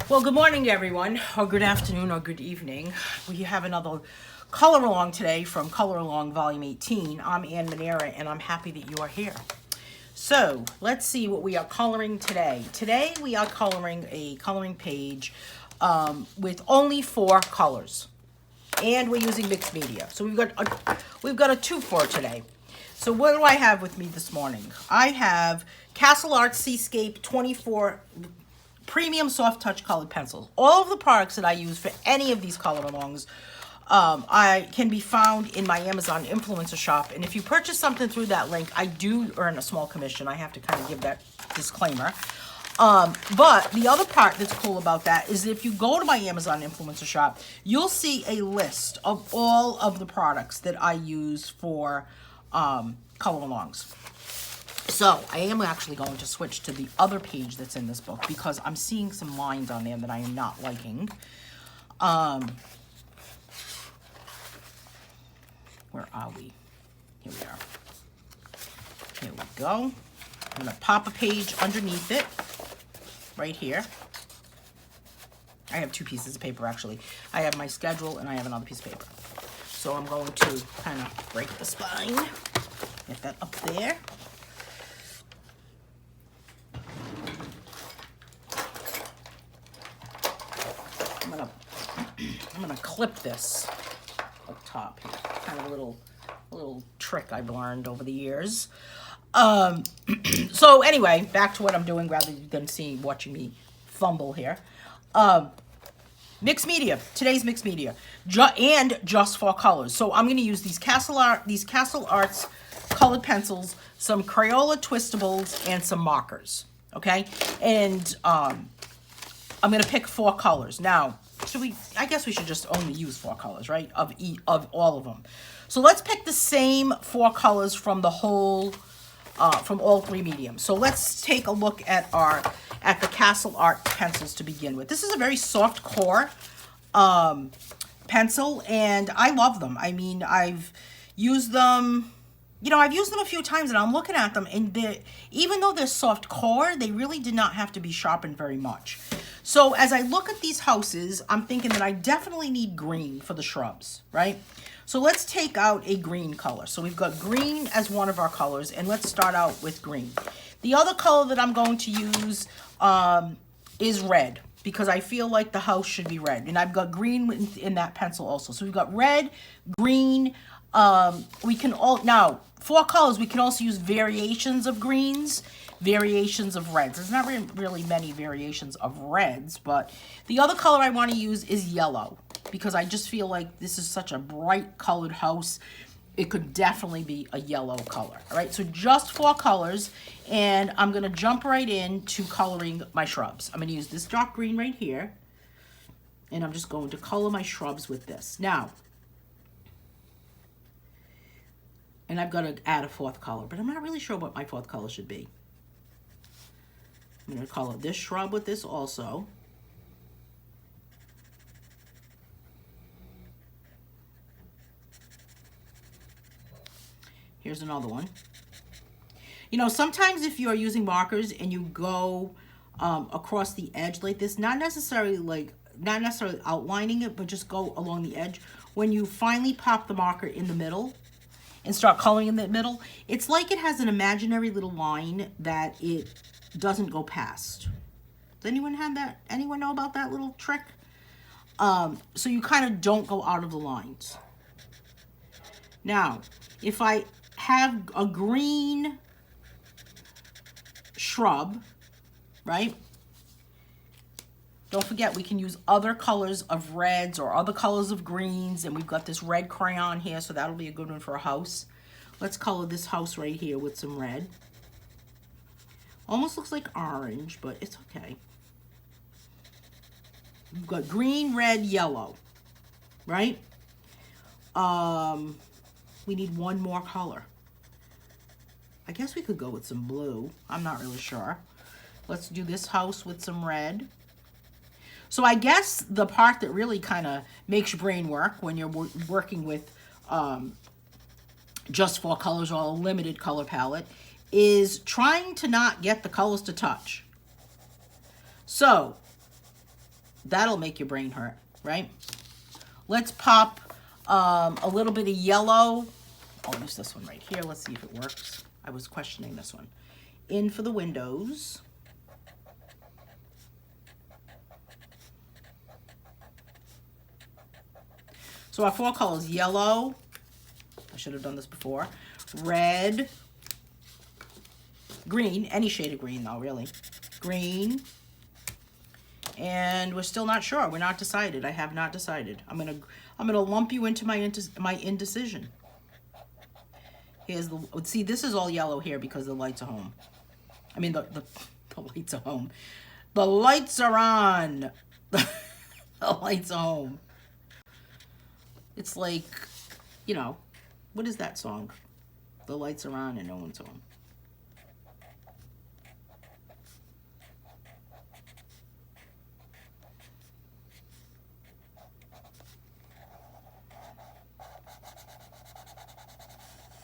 Well, good morning, everyone, or good afternoon, or good evening. We have another color along today from Color Along Volume 18. I'm Anne Manera, and I'm happy that you are here. So, let's see what we are coloring today. Today, we are coloring a coloring page with only 4 colors. And we're using mixed media. So, we've got a 2 for today. So, what do I have with me this morning? I have Castell Art Seascape 24 Premium Soft Touch Colored Pencils. All of the products that I use for any of these color alongs I can be found in my Amazon influencer shop. And if you purchase something through that link, I do earn a small commission. I have to kind of give that disclaimer. But the other part that's cool about that is if you go to my Amazon influencer shop, you'll see a list of all of the products that I use for color alongs. So I am actually going to switch to the other page that's in this book because I'm seeing some lines on there that I am not liking. Where are we? Here we are. Here we go. I'm going to pop a page underneath it, right here. I have 2 pieces of paper, actually. I have my schedule and I have another piece of paper. So I'm going to kind of break the spine, get that up there. I'm gonna clip this up top here. Kind of a little trick I've learned over the years. So anyway, back to what I'm doing rather than watching me fumble here. Mixed media. Today's mixed media, and just 4 colors. So I'm gonna use these Castell Arts colored pencils, some Crayola Twistables, and some markers. Okay, and I'm gonna pick 4 colors now. I guess we should just only use 4 colors, right? Of all of them. So let's pick the same 4 colors from the whole, from all 3 mediums. So let's take a look at the Castell Art pencils to begin with. This is a very soft core pencil, and I love them. I mean, I've used them. I've used them a few times, and I'm looking at them, and even though they're soft core, they really did not have to be sharpened very much. So as I look at these houses, I'm thinking that I definitely need green for the shrubs, right? So let's take out a green color. So we've got green as one of our colors, and let's start out with green. The other color that I'm going to use is red, because I feel like the house should be red. And I've got green in that pencil also. So we've got red, green. We can now 4 colors, we can also use variations of greens, variations of reds. There's not really many variations of reds, but the other color I want to use is yellow, because I just feel like this is such a bright colored house. It could definitely be a yellow color. All right, so just 4 colors, and I'm going to jump right into coloring my shrubs. I'm going to use this dark green right here, and I'm just going to color my shrubs with this. Now, and I've got to add a 4th color, but I'm not really sure what my 4th color should be. I'm going to color this shrub with this also. Here's another one. Sometimes if you're using markers and you go across the edge like this, not necessarily outlining it, but just go along the edge. When you finally pop the marker in the middle and start coloring in the middle, it's like it has an imaginary little line that it doesn't go past. Does anyone have that? Anyone know about that little trick? So you kind of don't go out of the lines. Now, if I have a green shrub, right? Don't forget, we can use other colors of reds or other colors of greens, and we've got this red crayon here, so that'll be a good one for a house. Let's color this house right here with some red. Almost looks like orange, but it's okay. We've got green, red, yellow, right? We need 1 more color. I guess we could go with some blue. I'm not really sure. Let's do this house with some red. So I guess the part that really kind of makes your brain work when you're working with just 4 colors or a limited color palette is trying to not get the colors to touch. So That'll make your brain hurt, right? Let's pop a little bit of yellow. I'll use this one right here. Let's see if it works. I was questioning this one. In for the windows. So our 4 colors: yellow, I should have done this before, red, green, any shade of green though, really, green, and we're still not sure. We're not decided. I have not decided. I'm gonna lump you into my indecision. Here's the, see, this is all yellow here because the lights are home. I mean, the lights are home. The lights are on. The lights are home. It's like, you know, what is that song? The lights are on and no one's home.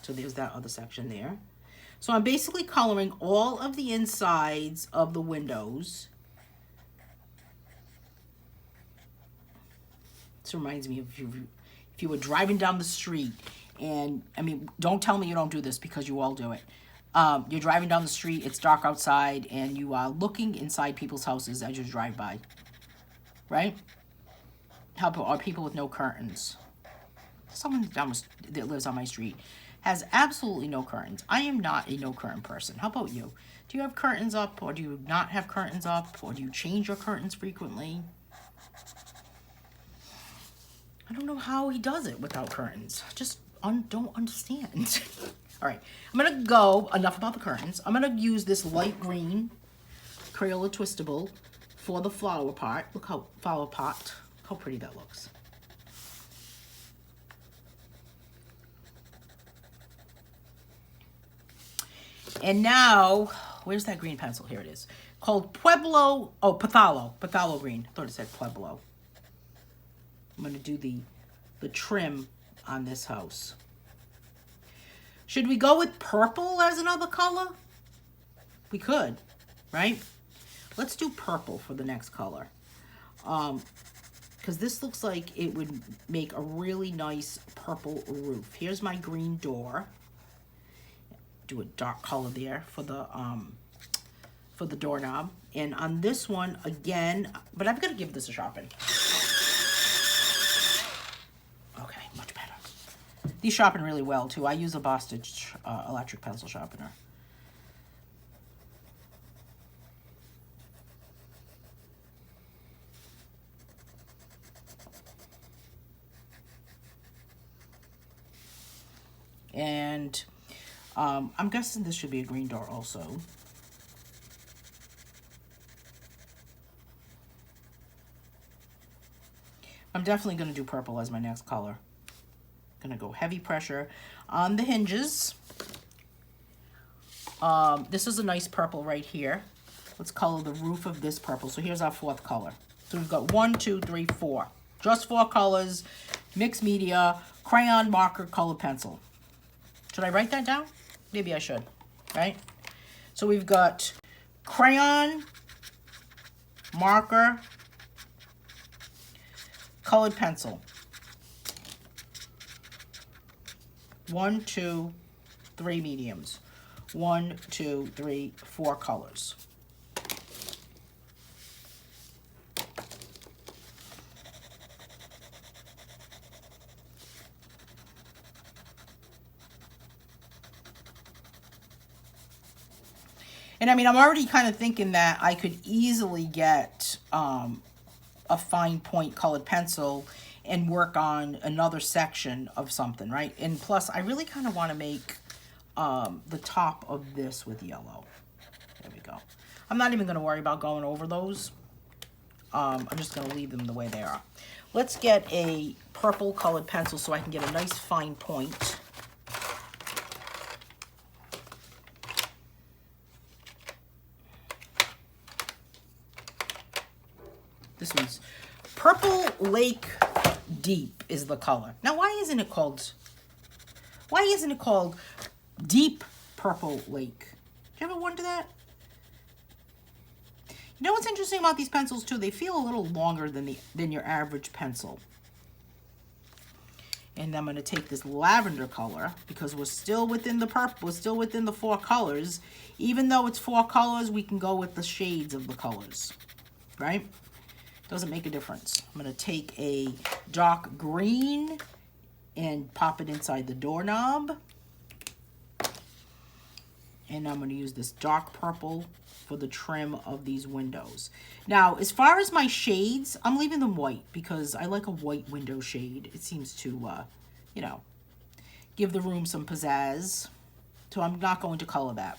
So there's that other section there. So I'm basically coloring all of the insides of the windows. This reminds me of if you were driving down the street, and I mean, don't tell me you don't do this because you all do it. You're driving down the street, it's dark outside, and you are looking inside people's houses as you drive by, right? How about are people with no curtains? Someone that lives on my street has absolutely no curtains. I am not a no curtain person. How about you? Do you have curtains up, or do you not have curtains up, or do you change your curtains frequently? I don't know how he does it without curtains. Just don't understand. All right, I'm gonna go, enough about the curtains. I'm gonna use this light green Crayola Twistable for the flower pot. Look how, flower pot, how pretty that looks. And now, where's that green pencil? Here it is. Called Pueblo, oh, Phthalo green. I thought it said Pueblo. I'm going to do the trim on this house. Should we go with purple as another color? We could, right? Let's do purple for the next color. Because this looks like it would make a really nice purple roof. Here's my green door. Do a dark color there for the doorknob. And on this one, again, but I've got to give this a sharpen. Okay, much better. These sharpen really well, too. I use a Bostage electric pencil sharpener. And I'm guessing this should be a green door also. I'm definitely going to do purple as my next color. Going to go heavy pressure on the hinges. This is a nice purple right here. Let's color the roof of this purple. So here's our 4th color. So we've got 1, 2, 3, 4. Just 4 colors, mixed media, crayon, marker, colored pencil. Should I write that down? Maybe I should, right? So we've got crayon, marker, colored pencil. 1, 2, 3 mediums. 1, 2, 3, 4 colors. And I mean, I'm already kind of thinking that I could easily get a fine point colored pencil and work on another section of something, right? And plus, I really kind of want to make the top of this with yellow. There we go. I'm not even going to worry about going over those. I'm just going to leave them the way they are. Let's get a purple colored pencil so I can get a nice fine point. This one's Purple Lake Deep is the color. Now, why isn't it called Deep Purple Lake? Do you ever wonder that? You know what's interesting about these pencils too? They feel a little longer than your average pencil. And I'm going to take this lavender color because we're still within the purple, we're still within the 4 colors. Even though it's 4 colors, we can go with the shades of the colors, right? Doesn't make a difference. I'm going to take a dark green and pop it inside the doorknob. And I'm going to use this dark purple for the trim of these windows. Now, as far as my shades, I'm leaving them white because I like a white window shade. It seems to, you know, give the room some pizzazz. So I'm not going to color that.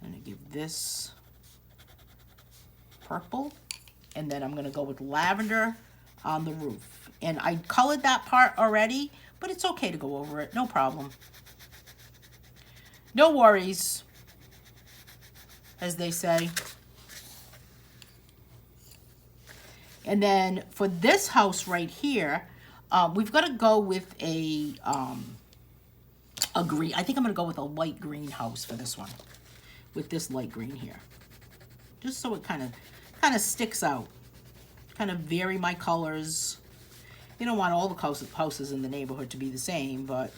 I'm going to give this purple. And then I'm going to go with lavender on the roof. And I colored that part already, but it's okay to go over it. No problem. No worries, as they say. And then for this house right here, we've got to go with a green. I think I'm going to go with a light green house for this one, with this light green here, just so it kind of sticks out. Kind of vary my colors. You don't want all the houses in the neighborhood to be the same, but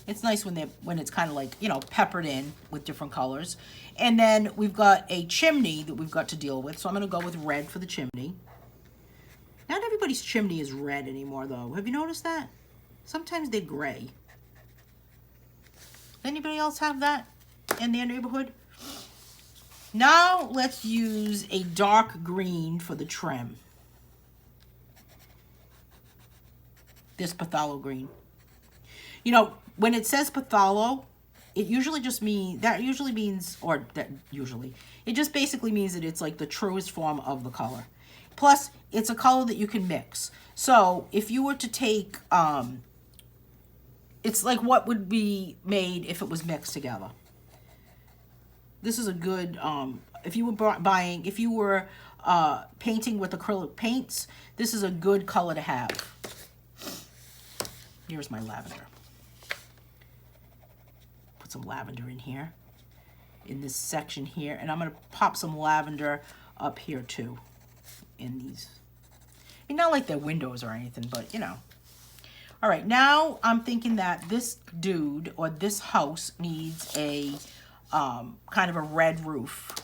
it's nice when it's kind of like, you know, peppered in with different colors. And then we've got a chimney that we've got to deal with. So I'm going to go with red for the chimney. Not everybody's chimney is red anymore, though. Have you noticed that? Sometimes they're gray. Anybody else have that in their neighborhood? Now let's use a dark green for the trim. This phthalo green. You know, when it says phthalo, it usually just means, it just basically means that it's like the truest form of the color. Plus, it's a color that you can mix. So if you were to take, it's like what would be made if it was mixed together. This is a good, if you were painting with acrylic paints, this is a good color to have. Here's my lavender. Put some lavender in here, in this section here, and I'm going to pop some lavender up here too, in these. And not like they're windows or anything, but you know. All right, now I'm thinking that this dude or this house needs a kind of a red roof.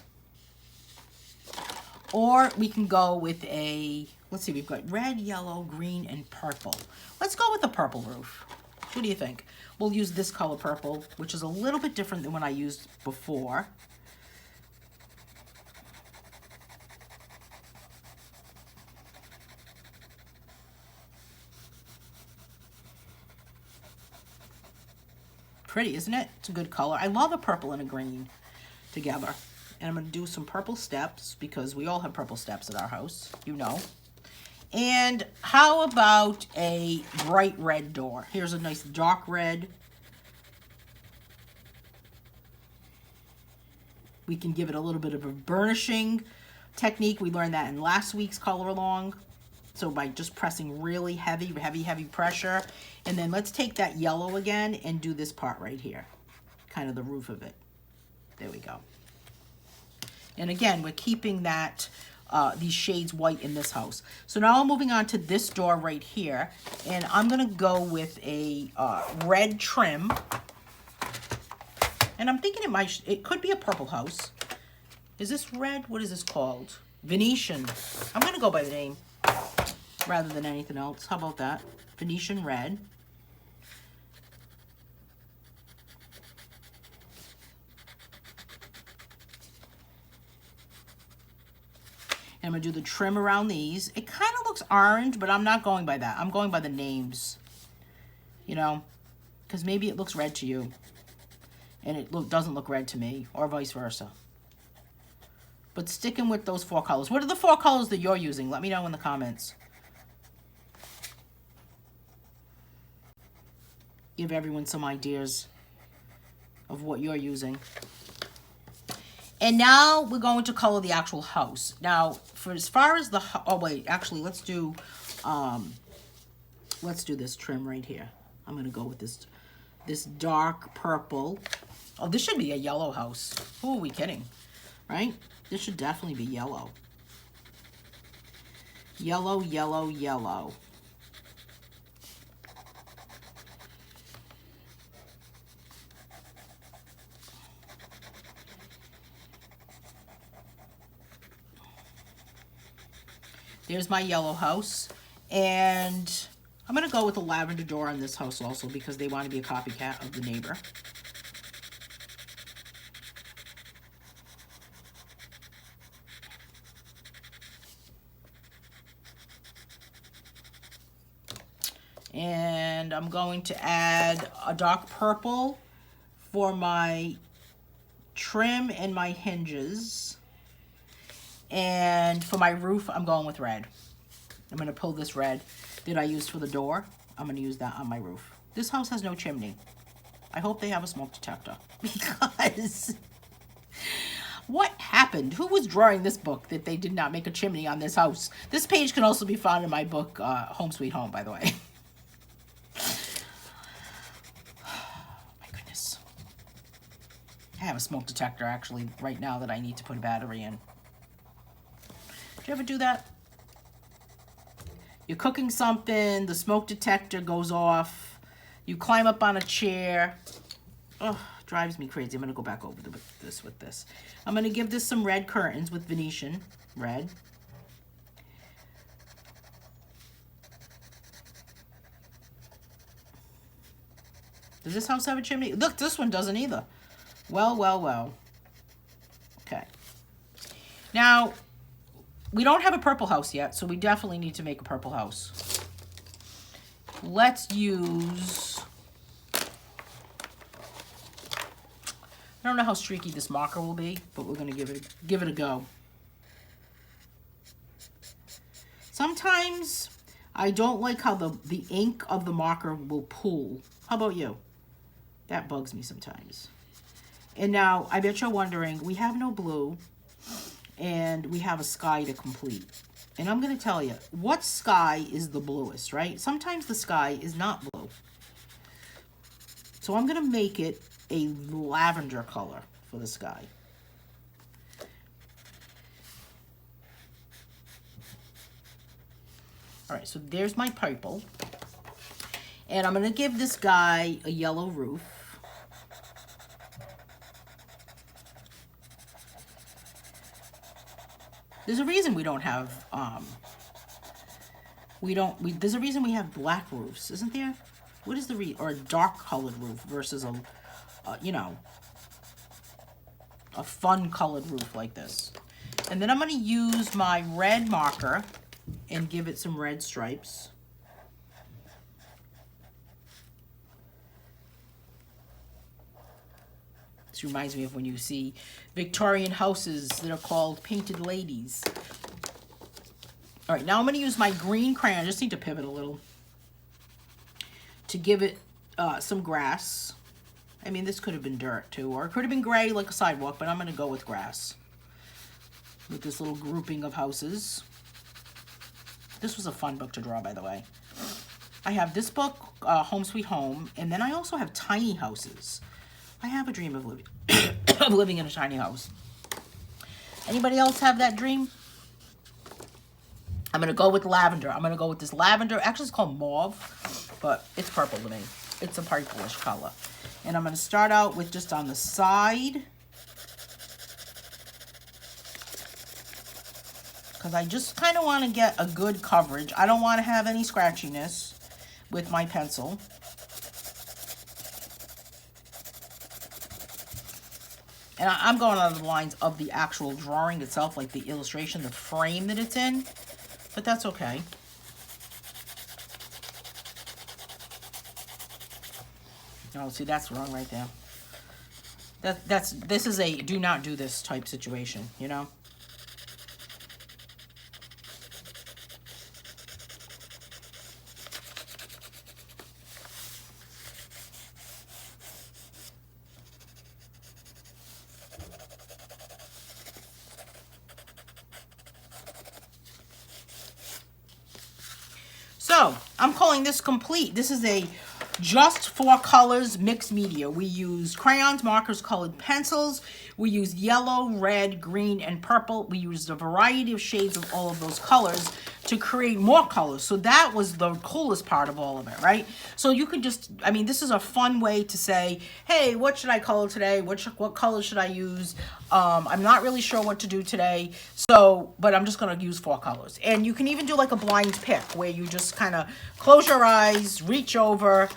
Or we can go with a, let's see, we've got red, yellow, green, and purple. Let's go with the purple roof. What do you think? We'll use this color purple, which is a little bit different than what I used before. Pretty, isn't it? It's a good color. I love a purple and a green together. And I'm going to do some purple steps because we all have purple steps at our house, you know. And how about a bright red door? Here's a nice dark red. We can give it a little bit of a burnishing technique. We learned that in last week's color along. So by just pressing really heavy pressure. And then let's take that yellow again and do this part right here. Kind of the roof of it. There we go. And again, we're keeping that these shades white in this house. So now I'm moving on to this door right here. And I'm going to go with a red trim. And I'm thinking it could be a purple house. Is this red? What is this called? Venetian. I'm going to go by the name rather than anything else. How about that? Venetian red. And I'm going to do the trim around these. It kind of looks orange, but I'm not going by that. I'm going by the names, you know, because maybe it looks red to you and it doesn't look red to me, or vice versa. But sticking with those 4 colors. What are the 4 colors that you're using? Let me know in the comments. Give everyone some ideas of what you're using. And now we're going to color the actual house. Now, for as far as the, oh wait, actually let's do this trim right here. I'm gonna go with this dark purple. Oh, this should be a yellow house. Who are we kidding, right? This should definitely be yellow. Yellow, yellow, yellow. There's my yellow house. And I'm going to go with the lavender door on this house also because they want to be a copycat of the neighbor. And I'm going to add a dark purple for my trim and my hinges. And for my roof, I'm going with red. I'm going to pull this red that I used for the door. I'm going to use that on my roof. This house has no chimney. I hope they have a smoke detector. Because what happened? Who was drawing this book that they did not make a chimney on this house? This page can also be found in my book, Home Sweet Home, by the way. My goodness. I have a smoke detector, actually, right now that I need to put a battery in. Did you ever do that? You're cooking something, the smoke detector goes off, you climb up on a chair. Oh, drives me crazy. I'm going to go back over this with this. I'm going to give this some red curtains with Venetian red. Does this house have a chimney? Look, this one doesn't either. Well, well, well. Okay. Now, we don't have a purple house yet, so we definitely need to make a purple house. Let's use... I don't know how streaky this marker will be, but we're going to give it a go. Sometimes I don't like how the ink of the marker will pool. How about you? That bugs me sometimes. And now, I bet you're wondering, we have no blue, and we have a sky to complete. And I'm going to tell you, what sky is the bluest, right? Sometimes the sky is not blue. So I'm going to make it a lavender color for the sky. All right, so there's my purple. And I'm going to give this guy a yellow roof. There's a reason we don't have, there's a reason we have black roofs, isn't there? What is the or a dark colored roof versus a, you know, a fun colored roof like this. And then I'm going to use my red marker and give it some red stripes. This reminds me of when you see Victorian houses that are called painted ladies. All right, now I'm going to use my green crayon. I just need to pivot a little to give it some grass. I mean, this could have been dirt too, or it could have been gray like a sidewalk, but I'm going to go with grass with this little grouping of houses. This was a fun book to draw, by the way. I have this book, Home Sweet Home, and then I also have tiny houses. I have a dream of living of living in a tiny house. Anybody else have that dream? I'm going to go with lavender. I'm going to go with this lavender. Actually, it's called mauve, but it's purple to me. It's a purplish color. And I'm going to start out with just on the side, because I just kind of want to get a good coverage. I don't want to have any scratchiness with my pencil. And I'm going out of the lines of the actual drawing itself, like the illustration, the frame that it's in. But that's okay. Oh, see, that's wrong right there. This is a do not do this type situation, you know? So, I'm calling this complete. This is a just 4 colors, mixed media. We used crayons, markers, colored pencils. We used yellow, red, green, and purple. We used a variety of shades of all of those colors to create more colors. So that was the coolest part of all of it, right? So you could just, I mean, this is a fun way to say, hey, what should I color today? What color should I use? I'm not really sure what to do today. So, but I'm just going to use 4 colors. And you can even do like a blind pick where you just kind of close your eyes, reach over,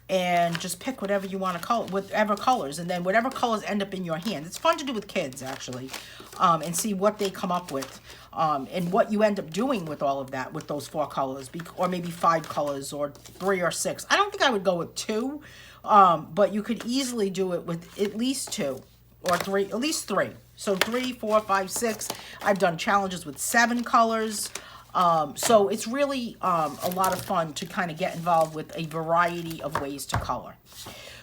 and just pick whatever you want to color, whatever colors, and then whatever colors end up in your hand. It's fun to do with kids, actually, and see what they come up with, and what you end up doing with all of that, with those 4 colors, or maybe 5 colors, or 3 or 6. I don't think I would go with 2, but you could easily do it with at least 2 or 3, at least 3. So 3, 4, 5, 6. I've done challenges with 7 colors. So it's really a lot of fun to kind of get involved with a variety of ways to color.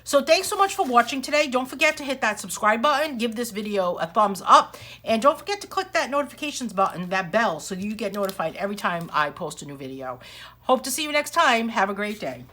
So thanks so much for watching today. Don't forget to hit that subscribe button, give this video a thumbs up, and don't forget to click that notifications button, that bell, so you get notified every time I post a new video. Hope to see you next time. Have a great day.